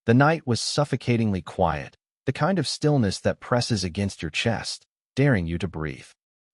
The night was suffocatingly quiet, the kind of stillness that presses against your chest, daring you to breathe.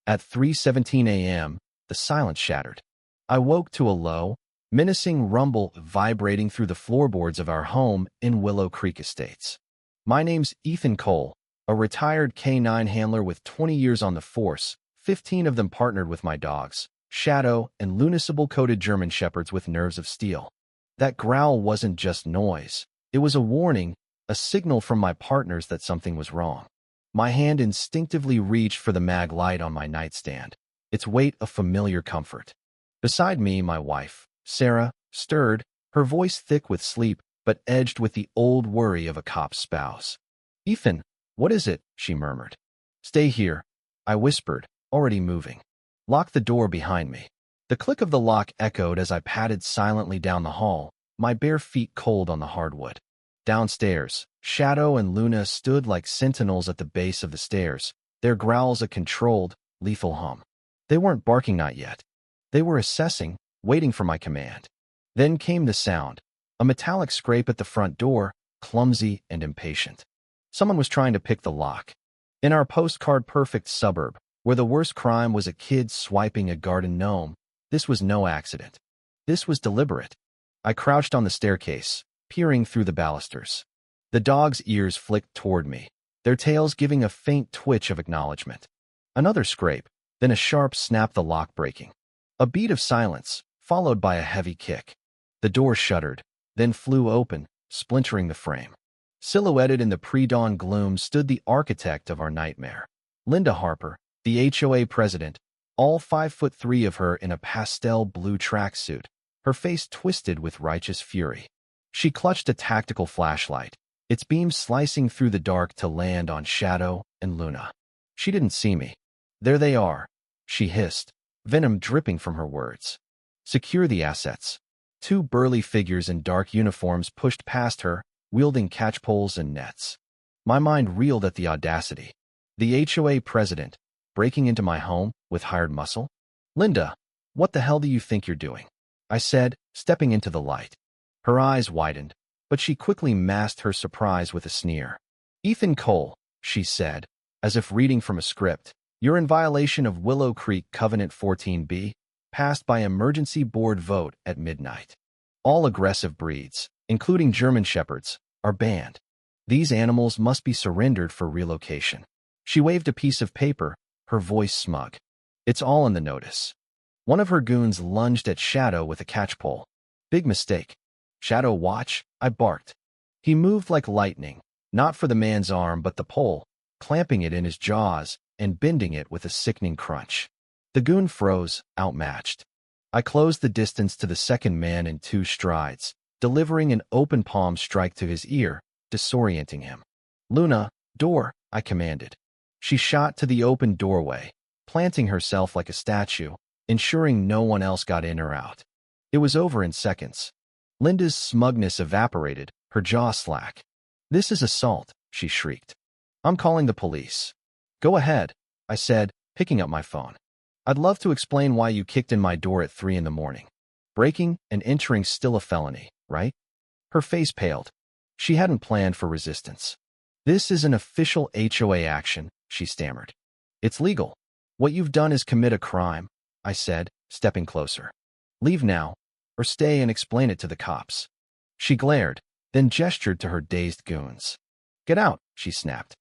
At 3:17 a.m., the silence shattered. I woke to a low, menacing rumble vibrating through the floorboards of our home in Willow Creek Estates. My name's Ethan Cole, a retired K9 handler with 20 years on the force, 15 of them partnered with my dogs, Shadow and Luna, coated German Shepherds with nerves of steel. That growl wasn't just noise. It was a warning, a signal from my partners that something was wrong. My hand instinctively reached for the mag light on my nightstand, its weight a familiar comfort. Beside me, my wife, Sarah, stirred, her voice thick with sleep but edged with the old worry of a cop's spouse. "Ethan, what is it?" she murmured. "Stay here," I whispered, already moving. "Lock the door behind me." The click of the lock echoed as I padded silently down the hall, my bare feet cold on the hardwood. Downstairs, Shadow and Luna stood like sentinels at the base of the stairs, their growls a controlled, lethal hum. They weren't barking, not yet. They were assessing, waiting for my command. Then came the sound, a metallic scrape at the front door, clumsy and impatient. Someone was trying to pick the lock. In our postcard-perfect suburb, where the worst crime was a kid swiping a garden gnome, this was no accident. This was deliberate. I crouched on the staircase, peering through the balusters. The dogs' ears flicked toward me, their tails giving a faint twitch of acknowledgement. Another scrape, then a sharp snap, the lock breaking. A beat of silence, followed by a heavy kick. The door shuddered, then flew open, splintering the frame. Silhouetted in the pre-dawn gloom stood the architect of our nightmare, Linda Harper, the HOA president, all 5'3" of her in a pastel blue tracksuit, her face twisted with righteous fury. She clutched a tactical flashlight, its beam slicing through the dark to land on Shadow and Luna. She didn't see me. "There they are," she hissed, venom dripping from her words. "Secure the assets." Two burly figures in dark uniforms pushed past her, wielding catchpoles and nets. My mind reeled at the audacity. The HOA president, breaking into my home with hired muscle? "Linda, what the hell do you think you're doing?" I said, stepping into the light. Her eyes widened, but she quickly masked her surprise with a sneer. "Ethan Cole," she said, as if reading from a script, "you're in violation of Willow Creek Covenant 14B, passed by emergency board vote at midnight. All aggressive breeds, including German Shepherds, are banned. These animals must be surrendered for relocation." She waved a piece of paper, her voice smug. "It's all in the notice." One of her goons lunged at Shadow with a catchpole. "Big mistake." "Shadow, watch," I barked. He moved like lightning, not for the man's arm but the pole, clamping it in his jaws and bending it with a sickening crunch. The goon froze, outmatched. I closed the distance to the second man in 2 strides, delivering an open palm strike to his ear, disorienting him. "Luna, door," I commanded. She shot to the open doorway, planting herself like a statue, ensuring no one else got in or out. It was over in seconds. Linda's smugness evaporated, her jaw slack. "This is assault," she shrieked. "I'm calling the police." "Go ahead," I said, picking up my phone. "I'd love to explain why you kicked in my door at 3 in the morning. Breaking and entering still a felony, right?" Her face paled. She hadn't planned for resistance. "This is an official HOA action," she stammered. "It's legal. What you've done is commit a crime," I said, stepping closer. "Leave now, or stay and explain it to the cops." She glared, then gestured to her dazed goons. "Get out," she snapped.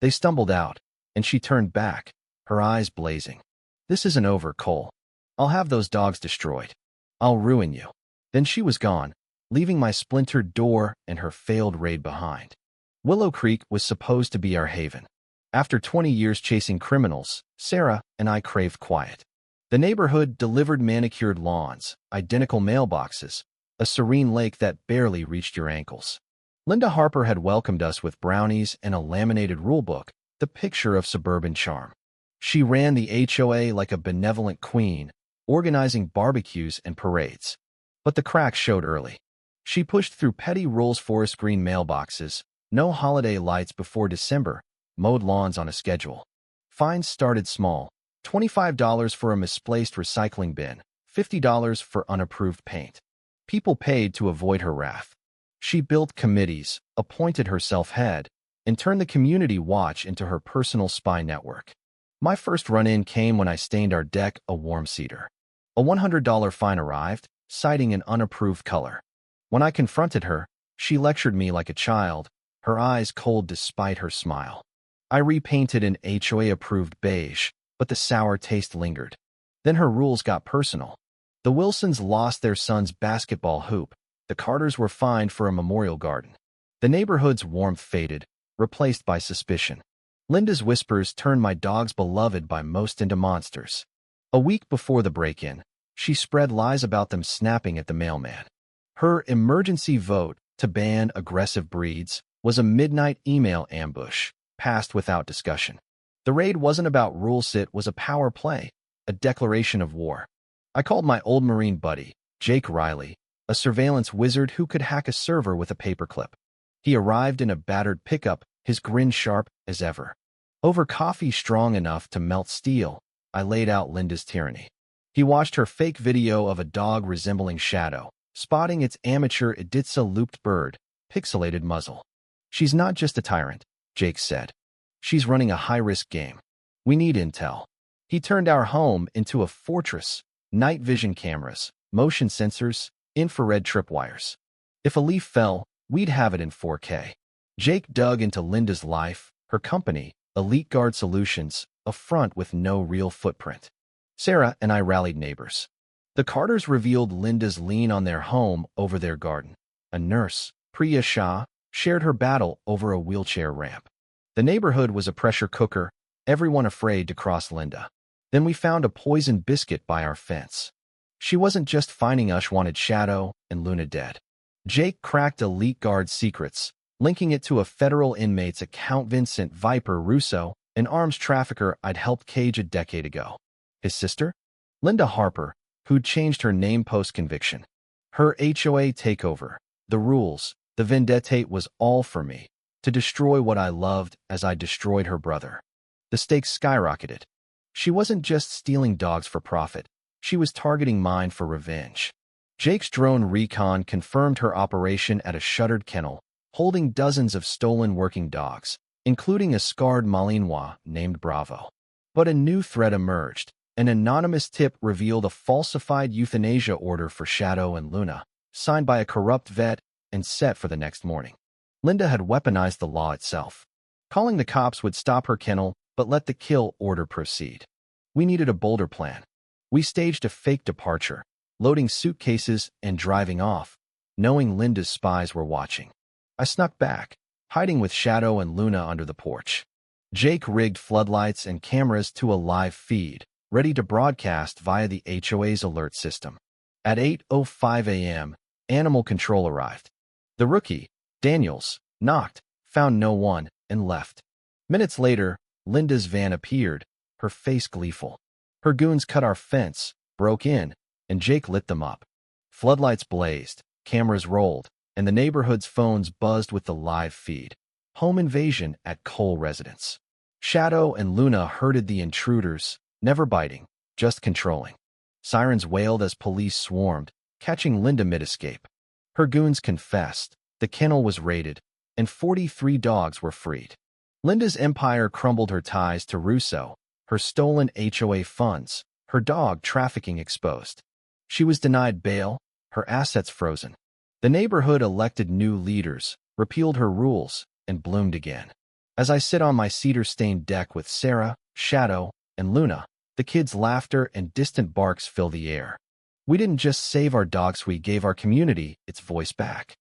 They stumbled out, and she turned back, her eyes blazing. "This isn't over, Cole. I'll have those dogs destroyed. I'll ruin you." Then she was gone, leaving my splintered door and her failed raid behind. Willow Creek was supposed to be our haven. After 20 years chasing criminals, Sarah and I craved quiet. The neighborhood delivered manicured lawns, identical mailboxes, a serene lake that barely reached your ankles. Linda Harper had welcomed us with brownies and a laminated rulebook, the picture of suburban charm. She ran the HOA like a benevolent queen, organizing barbecues and parades. But the cracks showed early. She pushed through petty rules: forest green mailboxes, no holiday lights before December, mowed lawns on a schedule. Fines started small: $25 for a misplaced recycling bin, $50 for unapproved paint. People paid to avoid her wrath. She built committees, appointed herself head, and turned the community watch into her personal spy network. My first run-in came when I stained our deck a warm cedar. A $100 fine arrived, citing an unapproved color. When I confronted her, she lectured me like a child, her eyes cold despite her smile. I repainted an HOA-approved beige, but the sour taste lingered. Then her rules got personal. The Wilsons lost their son's basketball hoop. The Carters were fined for a memorial garden. The neighborhood's warmth faded, replaced by suspicion. Linda's whispers turned my dog's beloved by most into monsters. A week before the break-in, she spread lies about them snapping at the mailman. Her emergency vote to ban aggressive breeds was a midnight email ambush, passed without discussion. The raid wasn't about rules, it was a power play, a declaration of war. I called my old Marine buddy, Jake Riley, a surveillance wizard who could hack a server with a paperclip. He arrived in a battered pickup, his grin sharp as ever. Over coffee strong enough to melt steel, I laid out Linda's tyranny. He watched her fake video of a dog resembling Shadow, spotting its amateur Iditsa-looped bird, pixelated muzzle. She's not just a tyrant, Jake said. She's running a high-risk game. We need intel. He turned our home into a fortress, night vision cameras, motion sensors, infrared tripwires. If a leaf fell, we'd have it in 4K. Jake dug into Linda's life, her company, Elite Guard Solutions, a front with no real footprint. Sarah and I rallied neighbors. The Carters revealed Linda's lien on their home over their garden. A nurse, Priya Shah, shared her battle over a wheelchair ramp. The neighborhood was a pressure cooker, everyone afraid to cross Linda. Then we found a poisoned biscuit by our fence. She wasn't just finding us, wanted Shadow and Luna dead. Jake cracked Elite Guard's secrets, linking it to a federal inmate's account. Vincent Viper Russo, an arms trafficker I'd helped cage a decade ago. His sister? Linda Harper, who'd changed her name post-conviction. Her HOA takeover, the rules, the vendetta was all for me, to destroy what I loved as I destroyed her brother. The stakes skyrocketed. She wasn't just stealing dogs for profit, she was targeting mine for revenge. Jake's drone recon confirmed her operation at a shuttered kennel, holding dozens of stolen working dogs, including a scarred Malinois named Bravo. But a new threat emerged. An anonymous tip revealed a falsified euthanasia order for Shadow and Luna, signed by a corrupt vet and set for the next morning. Linda had weaponized the law itself. Calling the cops would stop her kennel, but let the kill order proceed. We needed a bolder plan. We staged a fake departure, loading suitcases and driving off, knowing Linda's spies were watching. I snuck back, hiding with Shadow and Luna under the porch. Jake rigged floodlights and cameras to a live feed, ready to broadcast via the HOA's alert system. At 8:05 a.m., animal control arrived. The rookie, Daniels, knocked, found no one, and left. Minutes later, Linda's van appeared, her face gleeful. Her goons cut our fence, broke in, and Jake lit them up. Floodlights blazed, cameras rolled, and the neighborhood's phones buzzed with the live feed. Home invasion at Cole residence. Shadow and Luna herded the intruders, never biting, just controlling. Sirens wailed as police swarmed, catching Linda mid-escape. Her goons confessed, the kennel was raided, and 43 dogs were freed. Linda's empire crumbled, her ties to Russo, her stolen HOA funds, her dog trafficking exposed. She was denied bail, her assets frozen. The neighborhood elected new leaders, repealed her rules, and bloomed again. As I sit on my cedar-stained deck with Sarah, Shadow, and Luna, the kids' laughter and distant barks fill the air. We didn't just save our dogs, we gave our community its voice back.